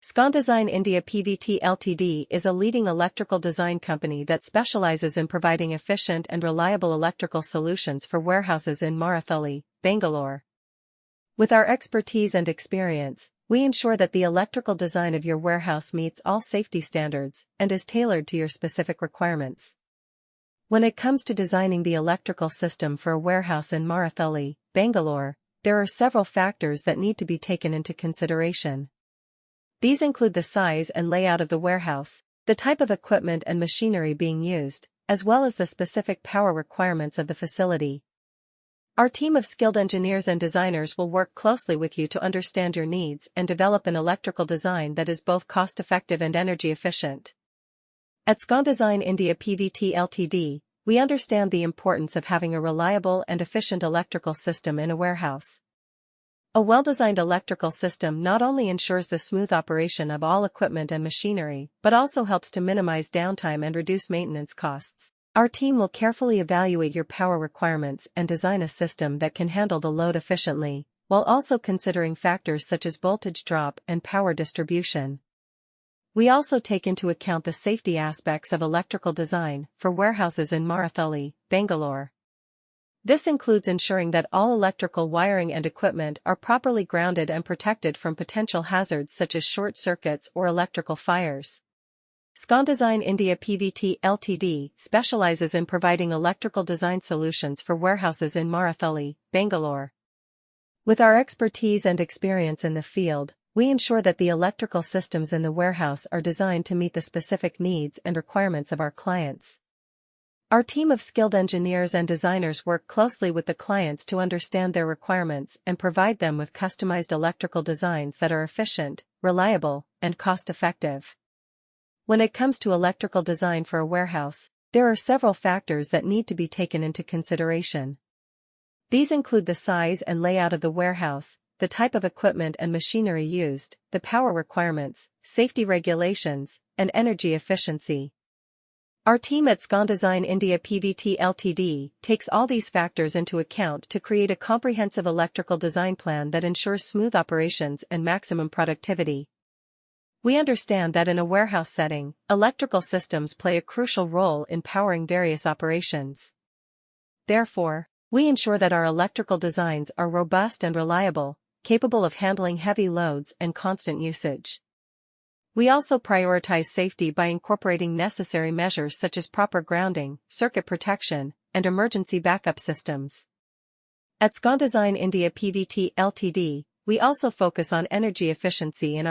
SCONDESIGN India PVT LTD is a leading electrical design company that specializes in providing efficient and reliable electrical solutions for warehouses in Marathahalli, Bangalore. With our expertise and experience, we ensure that the electrical design of your warehouse meets all safety standards and is tailored to your specific requirements. When it comes to designing the electrical system for a warehouse in Marathahalli, Bangalore, there are several factors that need to be taken into consideration. These include the size and layout of the warehouse, the type of equipment and machinery being used, as well as the specific power requirements of the facility. Our team of skilled engineers and designers will work closely with you to understand your needs and develop an electrical design that is both cost-effective and energy efficient. At SCONDESIGN India PVT LTD, we understand the importance of having a reliable and efficient electrical system in a warehouse. A well-designed electrical system not only ensures the smooth operation of all equipment and machinery, but also helps to minimize downtime and reduce maintenance costs. Our team will carefully evaluate your power requirements and design a system that can handle the load efficiently, while also considering factors such as voltage drop and power distribution. We also take into account the safety aspects of electrical design for warehouses in Marathahalli, Bangalore. This includes ensuring that all electrical wiring and equipment are properly grounded and protected from potential hazards such as short circuits or electrical fires. SCONDESIGN India PVT Ltd specializes in providing electrical design solutions for warehouses in Marathahalli, Bangalore. With our expertise and experience in the field, we ensure that the electrical systems in the warehouse are designed to meet the specific needs and requirements of our clients. Our team of skilled engineers and designers work closely with the clients to understand their requirements and provide them with customized electrical designs that are efficient, reliable, and cost-effective. When it comes to electrical design for a warehouse, there are several factors that need to be taken into consideration. These include the size and layout of the warehouse, the type of equipment and machinery used, the power requirements, safety regulations, and energy efficiency. Our team at SCONDESIGN India PVT Ltd takes all these factors into account to create a comprehensive electrical design plan that ensures smooth operations and maximum productivity. We understand that in a warehouse setting, electrical systems play a crucial role in powering various operations. Therefore, we ensure that our electrical designs are robust and reliable, capable of handling heavy loads and constant usage. We also prioritize safety by incorporating necessary measures such as proper grounding, circuit protection, and emergency backup systems. At SCONDESIGN India PVT Ltd, we also focus on energy efficiency in our